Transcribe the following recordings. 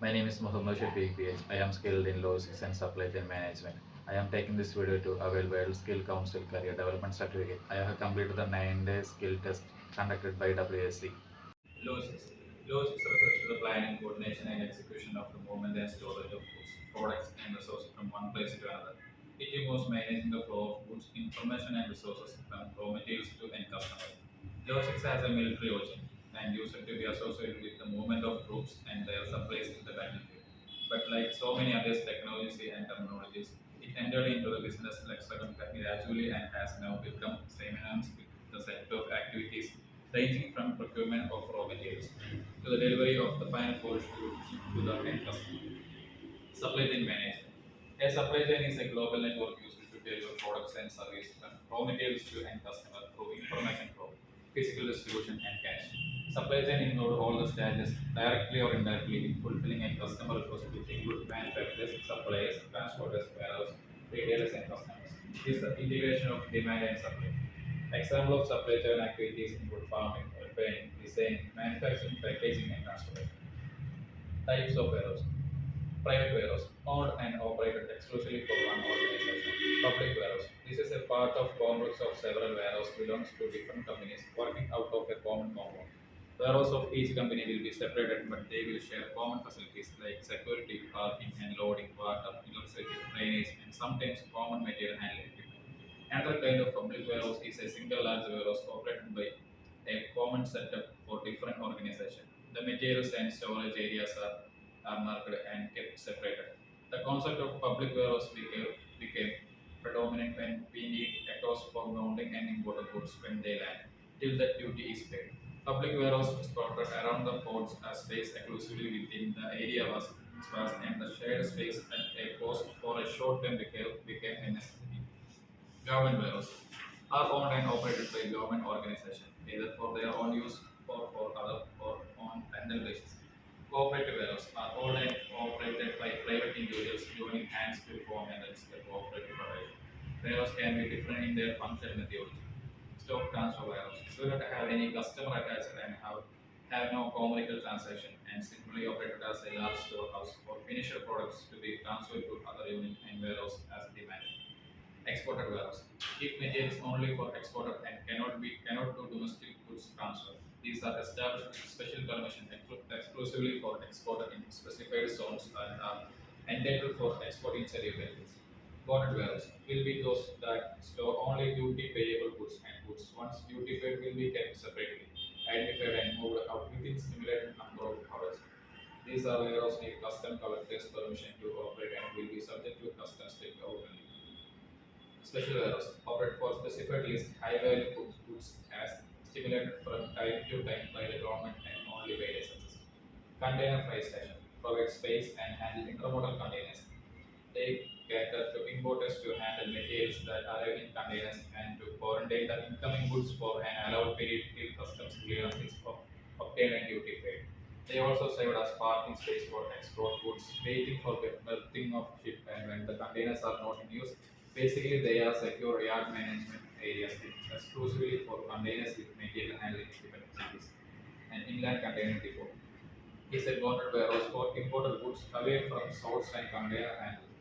My name is Muhammad Shafiq PH. I am skilled in logistics and supply chain management. I am taking this video to avail World Skill Council Career Development Certificate. I have completed the 9-day skill test conducted by WSC. Logistics. Logistics refers to the planning, coordination, and execution of the movement and storage of goods, products, and resources from one place to another. It involves managing the flow of goods, information, and resources from raw materials to end customers. Logistics has a military origin and used to be associated with the movement of troops and their supplies in the battlefield. But like so many other technologies and terminologies, it entered into the business lexicon gradually and has now become synonymous with the set of activities ranging from procurement of raw materials to the delivery of the final polished goods to the end customer. Supply chain management. A supply chain is a global network used to deliver products and services from raw materials to end customer through information flow, physical distribution, and cash. Supply chain includes all the stages directly or indirectly in fulfilling a customer request, which include manufacturers, suppliers, transporters, warehouse, retailers, and customers. This is the integration of demand and supply. Example of supply chain activities include farming, refining, designing, manufacturing, packaging, and transportation. Types of warehouse. Private warehouse, owned and operated exclusively for one organization. Public warehouse. This is a part of complex of several warehouses belongs to different companies working out of a common compound. Warehouse of each company will be separated, but they will share common facilities like security, parking and loading, water, electricity, drainage, and sometimes common material handling equipment. Another kind of public warehouse is a single large warehouse operated by a common setup for different organizations. The materials and storage areas are marked and kept separated. The concept of public warehouse became predominant when we need across for mounting and imported goods when they land, till the duty is paid. Public warehouse spotted around the ports as space exclusively within the area was sparse and the shared space at a cost for a short time became a necessity. Government warehouse are owned and operated by government organizations, either for their own use or for other or on rental basis. Cooperative warehouse are owned and operated by private individuals joining hands to form and register cooperative operation. Warehouse can be different in their function methodology. Stock transfer warehouse do not have any customer attached and have no commercial transaction and simply operated as a large storehouse for finished products to be transferred to other unit and warehouse as demanded. Exported warehouse. Keep materials only for exported and cannot do domestic goods transfer. These are established with special permission exclusively for exported in specified zones and are entitled for export inside benefits. Bonded warehouse will be those that store only duty payable goods and goods once duty paid will be kept separately, identified and moved out within stimulated number of hours. These are warehouse need custom collectors permission to operate and will be subject to customs check only. Special warehouse operate for specified list high value goods as stimulated from time to time by the government and only by licenses. Container freight station provide space and handle intermodal containers. They cater to importers to handle materials that arrive in containers and to quarantine the incoming goods for an allowed period till customs clearance is obtained and duty paid. They also served as parking space for export goods, waiting for the berthing of ship, and when the containers are not in use, basically they are secure yard management areas exclusively for containers with material handling equipment facilities. An inland container depot is a bonded warehouse for imported goods away from source and container handling.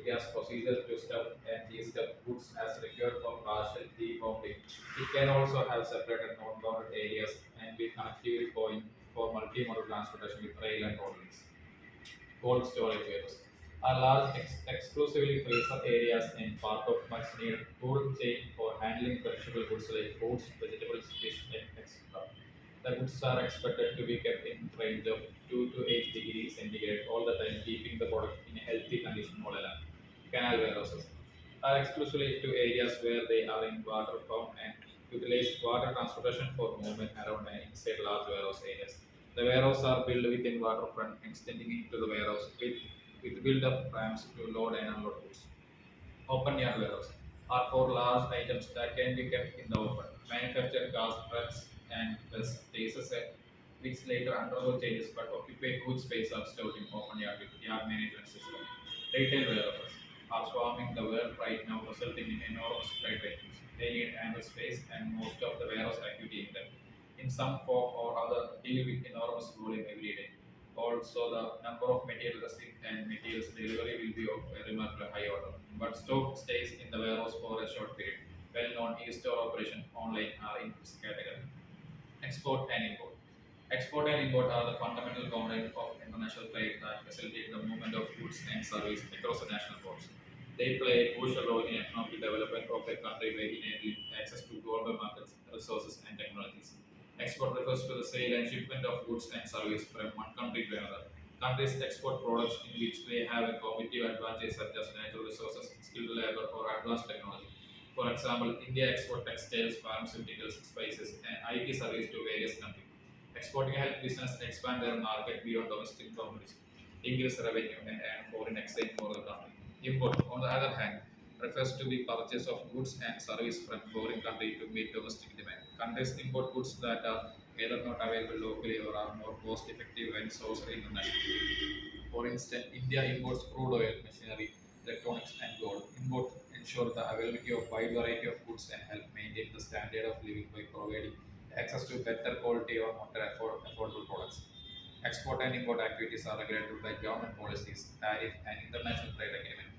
It has procedures to stuff and de-stuff goods as required for partial debombing. It can also have separated non-bounded areas and be connectivity point for multimodal transportation with rail and road links. Cold storage areas are large exclusively freezer areas and part of much needed cold chain for handling perishable goods like fruits, vegetables, fish, and etc. The goods are expected to be kept in range of 2 to 8 degrees centigrade all the time, keeping the product in a healthy condition all along. Canal warehouses are exclusively to areas where they are in water found and utilize water transportation for movement around and inside large warehouse areas. The warehouses are built within waterfront, extending into the warehouse with built-up ramps to load and unload goods. Open yard warehouse are for large items that can be kept in the open. Manufactured cars, trucks, and bus spaces which later undergo changes but occupy huge space are stored in open yard with yard management system. Retail warehouses are swarming the world right now, resulting in enormous trade vehicles. They need ample space and most of the warehouse activity in them, in some form or other, deal with enormous volume every day. Also, the number of material testing and materials delivery will be of a remarkably high order. But stock stays in the warehouse for a short period. Well-known e-store operation online are in this category. Export and import. Export and import are the fundamental component of international trade that facilitate the movement of goods and services across the national ports. They play a crucial role in economic development of a country by enabling access to global markets, resources, and technologies. Export refers to the sale and shipment of goods and services from one country to another. Countries export products in which they have a competitive advantage such as natural resources, skilled labor, or advanced technology. For example, India export textiles, pharmaceuticals, spices, and IT services to various countries. Exporting help business expand their market beyond domestic commodities, increase revenue, and earn foreign exchange for the country. Import, on the other hand, refers to the purchase of goods and services from foreign country to meet domestic demand. Countries import goods that are either not available locally or are more cost effective when sourced internationally. For instance, India imports crude oil, machinery, electronics, and gold. Import ensure the availability of wide variety of goods and help maintain the standard of living by providing access to better quality or more affordable products. Export and import activities are regulated by government policies, tariff, and international trade agreement.